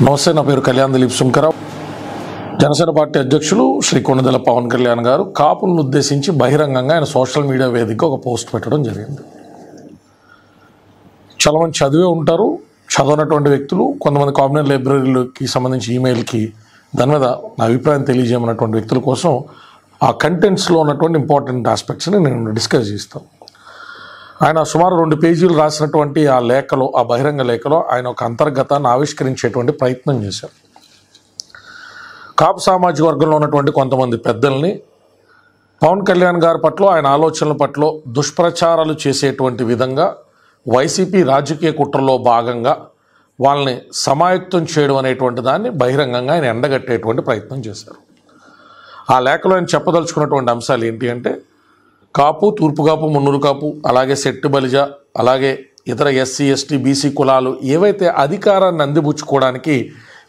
నమస్తే, నా పేరు కళ్యాణ్ దిలీప్ సుంకరావు. జనసేన పార్టీ అధ్యక్షులు శ్రీ కొణిదెల పవన్ కళ్యాణ్ గారు కాపులను ఉద్దేశించి బహిరంగంగా ఆయన సోషల్ మీడియా వేదిక ఒక పోస్ట్ పెట్టడం జరిగింది. చాలామంది చదివే ఉంటారు, చదవనటువంటి వ్యక్తులు, కొంతమంది కామన్ లైబ్రరీలకి సంబంధించి ఈమెయిల్కి దాని మీద నా అభిప్రాయం తెలియజేయమన్నటువంటి వ్యక్తుల కోసం ఆ కంటెంట్స్లో ఉన్నటువంటి ఇంపార్టెంట్ ఆస్పెక్ట్స్ని నేను డిస్కస్ చేస్తాను. ఆయన సుమారు 2 పేజీలు రాసినటువంటి ఆ లేఖలో, ఆ బహిరంగ లేఖలో ఆయన ఒక అంతర్గతాన్ని ఆవిష్కరించేటువంటి ప్రయత్నం చేశారు. కాపు సామాజిక వర్గంలో ఉన్నటువంటి కొంతమంది పెద్దల్ని పవన్ కళ్యాణ్ గారి పట్ల, ఆయన ఆలోచనల పట్ల దుష్ప్రచారాలు చేసేటువంటి విధంగా వైసీపీ రాజకీయ కుట్రలో భాగంగా వాళ్ళని సమాయుక్తం చేయడం అనేటువంటి దాన్ని బహిరంగంగా ఆయన ఎండగట్టేటువంటి ప్రయత్నం చేశారు. ఆ లేఖలో ఆయన చెప్పదలుచుకున్నటువంటి అంశాలు ఏంటి అంటే, కాపు, తూర్పు కాపు, మున్నూరు కాపు, అలాగే సెట్టు బలిజ, అలాగే ఇతర ఎస్సీ, ఎస్టీ, బీసీ కులాలు ఏవైతే అధికారాన్ని అందిపుచ్చుకోవడానికి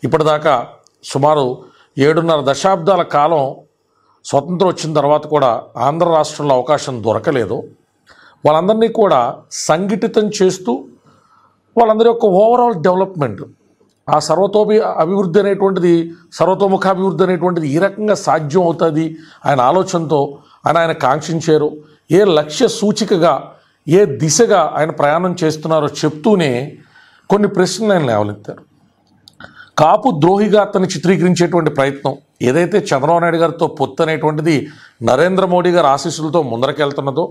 ఇప్పటిదాకా సుమారు 7.5 దశాబ్దాల కాలం స్వతంత్రం వచ్చిన తర్వాత కూడా ఆంధ్ర రాష్ట్రంలో అవకాశం దొరకలేదు, వాళ్ళందరినీ కూడా సంఘటితం చేస్తూ వాళ్ళందరి యొక్క ఓవరాల్ డెవలప్మెంట్, ఆ అభివృద్ధి అనేటువంటిది, సర్వతోముఖాభివృద్ధి అనేటువంటిది ఈ రకంగా సాధ్యం అవుతుంది ఆయన ఆలోచనతో ఆయన కాంక్షించారు. ఏ లక్ష్య సూచికగా, ఏ దిశగా ఆయన ప్రయాణం చేస్తున్నారో చెప్తూనే కొన్ని ప్రశ్నలు ఆయన లేవలెత్తారు. కాపు ద్రోహిగా అతన్ని చిత్రీకరించేటువంటి ప్రయత్నం ఏదైతే చంద్రబాబు నాయుడు గారితో పొత్తు అనేటువంటిది నరేంద్ర మోడీ గారి ఆశీస్సులతో ముందరకెళ్తున్నదో,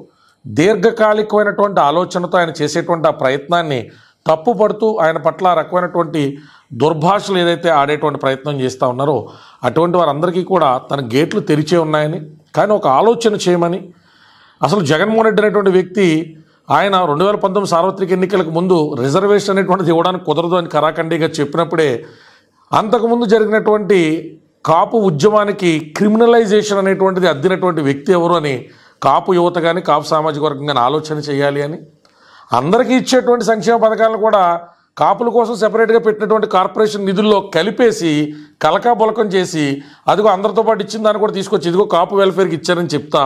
దీర్ఘకాలికమైనటువంటి ఆలోచనతో ఆయన చేసేటువంటి ఆ ప్రయత్నాన్ని తప్పుపడుతూ ఆయన పట్ల ఆ రకమైనటువంటి దుర్భాషలు ఏదైతే ఆడేటువంటి ప్రయత్నం చేస్తూ ఉన్నారో అటువంటి వారందరికీ కూడా తన గేట్లు తెరిచే ఉన్నాయని, కానీ ఒక ఆలోచన చేయమని, అసలు జగన్మోహన్ రెడ్డి అనేటువంటి వ్యక్తి ఆయన 2019 సార్వత్రిక ఎన్నికలకు ముందు రిజర్వేషన్ అనేటువంటిది ఇవ్వడానికి కుదరదు అని కరాఖండిగా చెప్పినప్పుడే అంతకుముందు జరిగినటువంటి కాపు ఉద్యమానికి క్రిమినలైజేషన్ అనేటువంటిది అద్దినటువంటి వ్యక్తి ఎవరు అని కాపు యువత కానీ, కాపు సామాజిక వర్గం కానీ ఆలోచన చేయాలి అని, అందరికీ ఇచ్చేటువంటి సంక్షేమ పథకాలను కూడా కాపుల కోసం సెపరేట్గా పెట్టినటువంటి కార్పొరేషన్ నిధుల్లో కలిపేసి కలకాబొలకం చేసి అదిగో అందరితో పాటు ఇచ్చిన దాన్ని కూడా తీసుకొచ్చి ఇదిగో కాపు వెల్ఫేర్కి ఇచ్చారని చెప్తా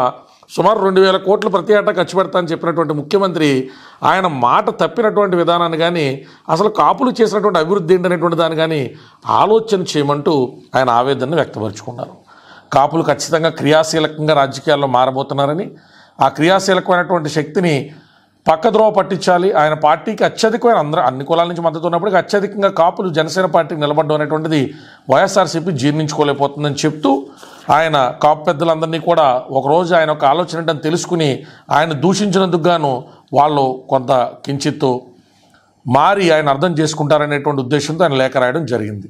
సుమారు 2,000 కోట్లు ప్రతి ఏటా ఖర్చు పెడతా అని చెప్పినటువంటి ముఖ్యమంత్రి ఆయన మాట తప్పినటువంటి విధానాన్ని కానీ, అసలు కాపులు చేసినటువంటి అభివృద్ధి ఏంటనేటువంటి దాన్ని కానీ ఆలోచన చేయమంటూ ఆయన ఆవేదనను వ్యక్తపరుచుకున్నారు. కాపులు ఖచ్చితంగా క్రియాశీలకంగా రాజకీయాల్లో మారబోతున్నారని, ఆ క్రియాశీలకమైనటువంటి శక్తిని పక్కద్రోవ పట్టించాలి, ఆయన పార్టీకి అత్యధికమైన అన్ని కులాల నుంచి మద్దతు ఉన్నప్పటికీ అత్యధికంగా కాపులు జనసేన పార్టీకి నిలబడడం అనేటువంటిది వైఎస్ఆర్సీపీ జీర్ణించుకోలేకపోతుందని చెప్తూ ఆయన కాపు పెద్దలందరినీ కూడా ఒకరోజు ఆయన ఒక ఆలోచన ఏంటని తెలుసుకుని ఆయన దూషించినందుకు గాను వాళ్ళు కొంత కించిత్తు మారి ఆయన అర్థం చేసుకుంటారనేటువంటి ఉద్దేశంతో ఆయన లేఖ రాయడం జరిగింది.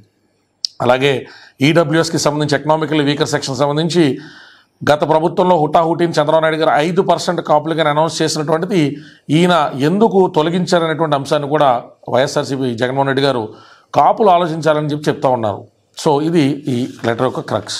అలాగే ఈడబ్ల్యూఎస్కి సంబంధించి, ఎకనామికల్లీ వీకర్ సెక్షన్ సంబంధించి గత ప్రభుత్వంలో హుటాహుటీని చంద్రబాబు నాయుడు గారు 5% కాపులుగానే అనౌన్స్ చేసినటువంటిది ఈయన ఎందుకు తొలగించారనేటువంటి అంశాన్ని కూడా వైఎస్ఆర్సీపీ జగన్మోహన్ రెడ్డి గారు కాపులు ఆలోచించాలని చెప్తా ఉన్నారు. సో ఇది ఈ లెటర్ యొక్క క్రక్స్.